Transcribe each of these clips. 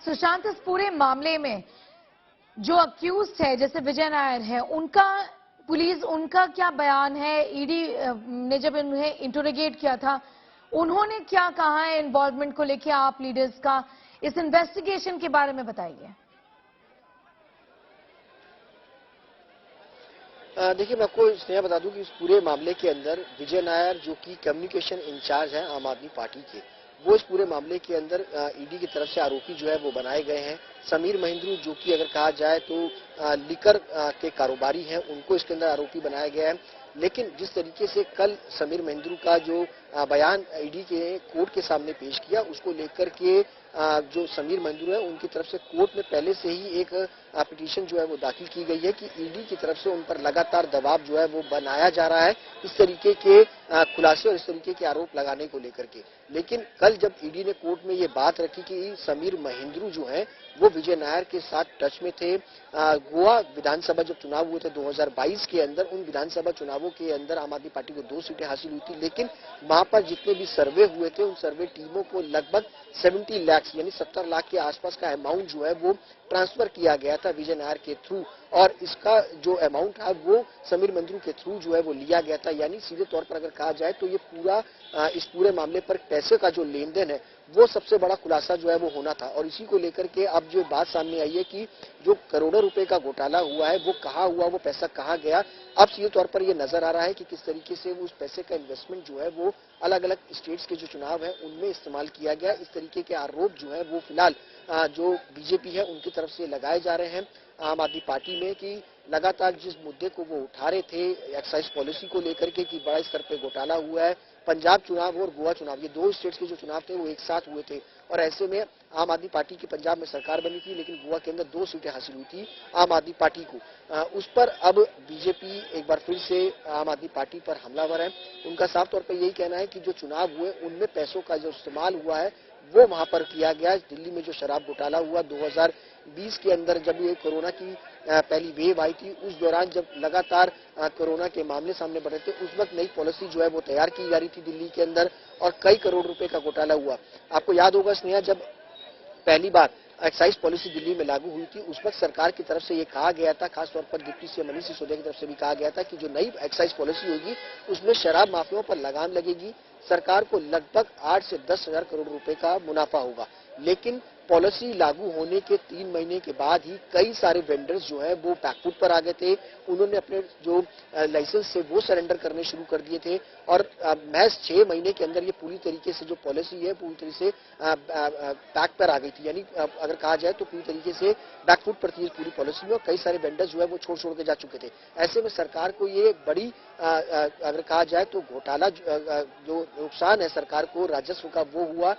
सुशांत, इस पूरे मामले में जो अक्यूज है जैसे विजय नायर है, उनका क्या बयान है? ईडी ने जब उन्हें इंटरोगेट किया था, उन्होंने क्या कहा है इन्वॉल्वमेंट को लेकर आप लीडर्स का? इस इन्वेस्टिगेशन के बारे में बताइए। देखिए, मैं आपको स्नेहा बता दूं कि इस पूरे मामले के अंदर विजय नायर, जो कि कम्युनिकेशन इंचार्ज हैं आम आदमी पार्टी के, वो इस पूरे मामले के अंदर ईडी की तरफ से आरोपी जो है वो बनाए गए हैं। समीर महिंद्रू, जो कि अगर कहा जाए तो लिकर के कारोबारी हैं, उनको इसके अंदर आरोपी बनाया गया है। लेकिन जिस तरीके से कल समीर महिंद्रू का जो बयान ईडी के कोर्ट के सामने पेश किया, उसको लेकर के जो समीर महिंद्रू है, उनकी तरफ से कोर्ट में पहले से ही एक पिटीशन जो है वो दाखिल की गई है कि ईडी की तरफ से उन पर लगातार दबाव जो है वो बनाया जा रहा है, इस तरीके के खुलासे और इस तरीके के आरोप लगाने को लेकर के। लेकिन कल जब ईडी ने कोर्ट में ये बात रखी कि समीर महिंद्रू जो है वो विजय नायर के साथ टच में थे, गोवा विधानसभा जब चुनाव हुए थे 2022 के अंदर, उन विधानसभा चुनावों के अंदर आम आदमी पार्टी को 2 सीटें हासिल हुई थी, लेकिन वहां पर जितने भी सर्वे हुए थे, उन सर्वे टीमों को लगभग 70 लाख यानी 70 लाख के आसपास का अमाउंट जो है वो ट्रांसफर किया गया था विजय नायर के थ्रू, और इसका जो अमाउंट है वो समीर महिंद्रू के थ्रू जो है वो लिया गया था। यानी सीधे तौर पर अगर कहा जाए तो ये इस पूरे मामले पर पैसे का जो लेन देन है वो सबसे बड़ा खुलासा जो है वो होना था। और इसी को लेकर के अब जो बात सामने आई है कि जो करोड़ों रुपए का घोटाला हुआ है वो कहाँ हुआ, वो पैसा कहाँ गया, अब सीधे तौर पर ये नजर आ रहा है कि किस तरीके से उस पैसे का इन्वेस्टमेंट जो है वो अलग अलग स्टेट्स के जो चुनाव है उनमें इस्तेमाल किया गया। इस तरीके के आरोप जो है वो फिलहाल जो बीजेपी है उनकी तरफ से लगाए जा रहे हैं आम आदमी पार्टी में, कि लगातार जिस मुद्दे को वो उठा रहे थे एक्साइज पॉलिसी को लेकर के कि बड़ा स्तर पे घोटाला हुआ है, पंजाब चुनाव और गोवा चुनाव, ये 2 स्टेट्स के जो चुनाव थे वो एक साथ हुए थे, और ऐसे में आम आदमी पार्टी की पंजाब में सरकार बनी थी, लेकिन गोवा के अंदर 2 सीटें हासिल हुई थी आम आदमी पार्टी को। उस पर अब बीजेपी एक बार फिर से आम आदमी पार्टी पर हमलावर है। उनका साफ तौर पर यही कहना है कि जो चुनाव हुए उनमें पैसों का जो इस्तेमाल हुआ है वो वहां पर किया गया। दिल्ली में जो शराब घोटाला हुआ 2020 के अंदर, जब ये कोरोना की पहली वेव आई थी, उस दौरान जब लगातार कोरोना के मामले सामने बढ़े थे, उस वक्त नई पॉलिसी जो है वो तैयार की जा रही थी दिल्ली के अंदर, और कई करोड़ रुपए का घोटाला हुआ। आपको याद होगा स्नेहा, जब पहली बार एक्साइज पॉलिसी दिल्ली में लागू हुई थी, उस वक्त सरकार की तरफ से ये कहा गया था, खासतौर पर डिप्टी सीएम मनीष सिसोदिया की तरफ से भी कहा गया था कि जो नई एक्साइज पॉलिसी होगी उसमें शराब माफियाओं पर लगाम लगेगी, सरकार को लगभग 8 से 10 हजार करोड़ रुपए का मुनाफा होगा। लेकिन पॉलिसी लागू होने के 3 महीने के बाद ही कई सारे वेंडर्स जो है वो बैकफुट पर आ गए थे, उन्होंने अपने जो लाइसेंस से वो सरेंडर करने शुरू कर दिए थे, और महज 6 महीने के अंदर ये पूरी तरीके से जो पॉलिसी है पूरी तरीके से बैक पर आ गई थी। यानी अगर कहा जाए तो पूरी तरीके से बैकफुट पर थी इस पूरी पॉलिसी में, और कई सारे वेंडर्स जो है वो छोड़ के जा चुके थे। ऐसे में सरकार को ये बड़ी अगर कहा जाए तो घोटाला जो नुकसान है सरकार को राजस्व का वो हुआ।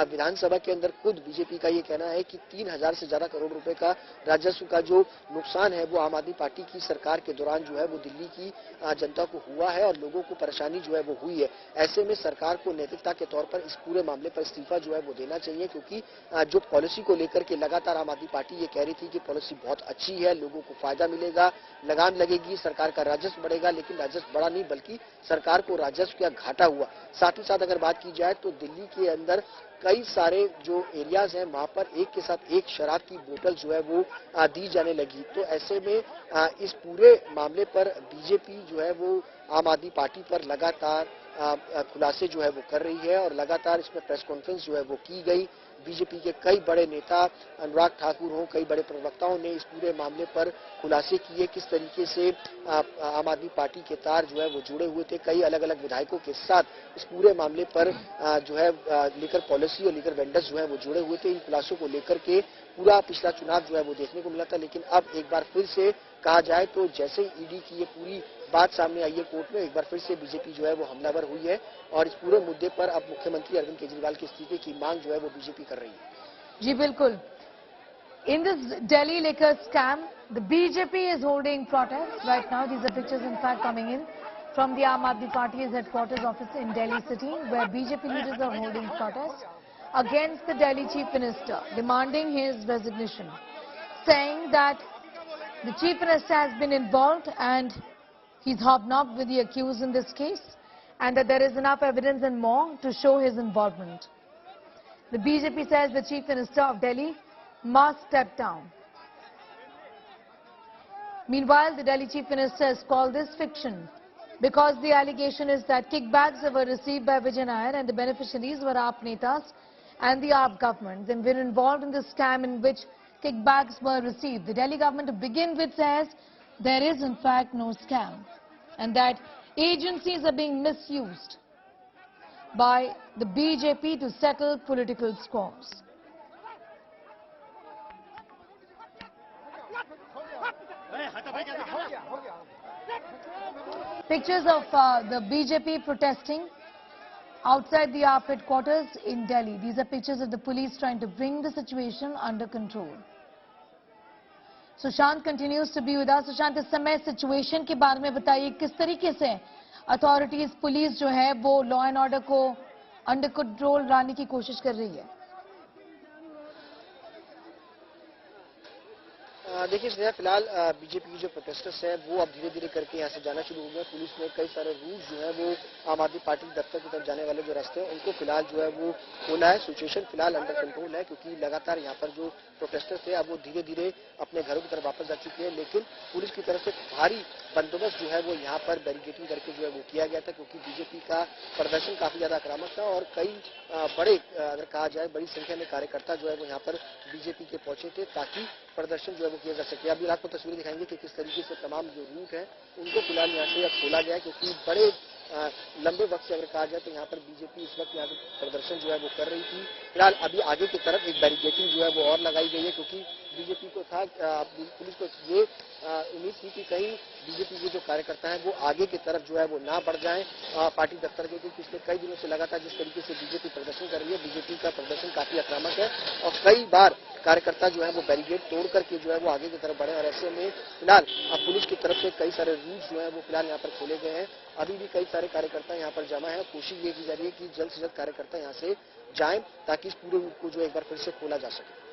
विधानसभा के अंदर खुद बीजेपी का ये कहना है कि 3000 से ज्यादा करोड़ रुपए का राजस्व का जो नुकसान है वो आम आदमी पार्टी की सरकार के दौरान जो है वो दिल्ली की जनता को हुआ है, और लोगों को परेशानी जो है वो हुई है। ऐसे में सरकार को नैतिकता के तौर पर इस पूरे मामले पर इस्तीफा जो है वो देना चाहिए, क्योंकि जो पॉलिसी को लेकर के लगातार आम आदमी पार्टी ये कह रही थी कि पॉलिसी बहुत अच्छी है, लोगों को फायदा मिलेगा, लगाम लगेगी, सरकार का राजस्व बढ़ेगा, लेकिन राजस्व बढ़ा नहीं बल्कि सरकार को राजस्व का घाटा हुआ। साथ ही साथ अगर बात की जाए तो दिल्ली के अंदर कई सारे जो एरियाज हैं वहां पर एक के साथ एक शराब की बोतल जो है वो दी जाने लगी। तो ऐसे में इस पूरे मामले पर बीजेपी जो है वो आम आदमी पार्टी पर लगातार खुलासे जो है वो कर रही है, और लगातार इसमें प्रेस कॉन्फ्रेंस जो है वो की गई। बीजेपी के कई बड़े नेता, अनुराग ठाकुर हो, कई बड़े प्रवक्ताओं ने इस पूरे मामले पर खुलासे किए, किस तरीके से आम आदमी पार्टी के तार जो है वो जुड़े हुए थे कई अलग अलग विधायकों के साथ। इस पूरे मामले पर जो है लीकर पॉलिसी और लीकर वेंडर्स जो है वो जुड़े हुए थे। इन खुलासों को लेकर के पूरा पिछला चुनाव जो है वो देखने को मिला था, लेकिन अब एक बार फिर से कहा जाए तो जैसे ही ईडी की ये पूरी बात सामने आई है कोर्ट में, एक बार फिर से बीजेपी जो है वो हमलावर हुई है, और इस पूरे मुद्दे पर अब मुख्यमंत्री अरविंद केजरीवाल के इस्तीफे की मांग जो है वो बीजेपी कर रही है। जी बिल्कुल। In this Delhi liquor scam, the BJP is holding protests right now. These are pictures in fact coming in from the Aam Aadmi Party's headquarters office in Delhi city, where BJP leaders are holding protests against the Delhi Chief Minister, demanding his resignation, saying that the Chief Minister has been involved and he's hobnobbed with the accused in this case, and that there is enough evidence and more to show his involvement. The BJP says the Chief Minister of Delhi must step down. Meanwhile, the Delhi Chief Minister has called this fiction because the allegation is that kickbacks were received by Vijay Nair and the beneficiaries were AAP Netas and the AAP government. Then were involved in the scam in which kickbacks were received. The Delhi government to begin with says there is in fact no scam and that agencies are being misused by the BJP to settle political scores. Pictures of the BJP protesting outside the AAP headquarters in Delhi. These are pictures of the police trying to bring the situation under control. Sushant continues to be with us. Sushant, इस समय situation के बारे में बताइए, किस तरीके से authorities, police जो है वो लॉ एंड ऑर्डर को अंडर कंट्रोल लाने की कोशिश कर रही है? देखिए स्नेहा, फिलहाल बीजेपी की जो प्रोटेस्टर्स है वो अब धीरे धीरे करके यहाँ से जाना शुरू हो गया। पुलिस ने कई सारे रूट जो है वो आम आदमी पार्टी दफ्तर की तरफ जाने वाले जो रास्ते हैं उनको फिलहाल जो है वो खोला है। सिचुएशन फिलहाल अंडर कंट्रोल है क्योंकि लगातार यहाँ पर जो प्रोटेस्टर्स थे अब वो धीरे धीरे अपने घरों की तरफ वापस जा चुके हैं, लेकिन पुलिस की तरफ से भारी बंदोबस्त जो है वो यहाँ पर बैरिकेडिंग करके जो है वो किया गया था क्योंकि बीजेपी का प्रदर्शन काफी ज्यादा आक्रामक था और कई बड़े, अगर कहा जाए, बड़ी संख्या में कार्यकर्ता जो है वो यहाँ पर बीजेपी के पहुंचे थे ताकि प्रदर्शन जो है वो किया जा सके। अभी आपको तस्वीरें दिखाएंगे कि किस तरीके से तमाम जो रूट है उनको फिलहाल यहाँ से अब खोला गया है क्योंकि बड़े लंबे वक्त से अगर कहा जाए तो यहाँ पर बीजेपी इस वक्त यहाँ पर प्रदर्शन जो है वो कर रही थी। फिलहाल अभी आगे की तरफ एक बैरिकेडिंग जो है वो और लगाई गई है क्योंकि बीजेपी को था, पुलिस को ये उम्मीद थी कि कहीं बीजेपी के जो कार्यकर्ता हैं वो आगे की तरफ जो है वो ना बढ़ जाएं पार्टी दफ्तर के, क्योंकि पिछले कई दिनों से लगातार जिस तरीके से बीजेपी प्रदर्शन कर रही है, बीजेपी का प्रदर्शन काफी आक्रामक है और कई बार कार्यकर्ता जो है वो बैरिकेड तोड़ करके जो है वो आगे की तरफ बढ़े और ऐसे में फिलहाल अब पुलिस की तरफ से कई सारे रूट जो है वो फिलहाल यहाँ पर खोले गए हैं। अभी भी कई सारे कार्यकर्ता यहाँ पर जमा है। कोशिश ये की जा रही है कि जल्द से जल्द कार्यकर्ता यहाँ से जाएं ताकि इस पूरे रूट को जो एक बार फिर से खोला जा सके।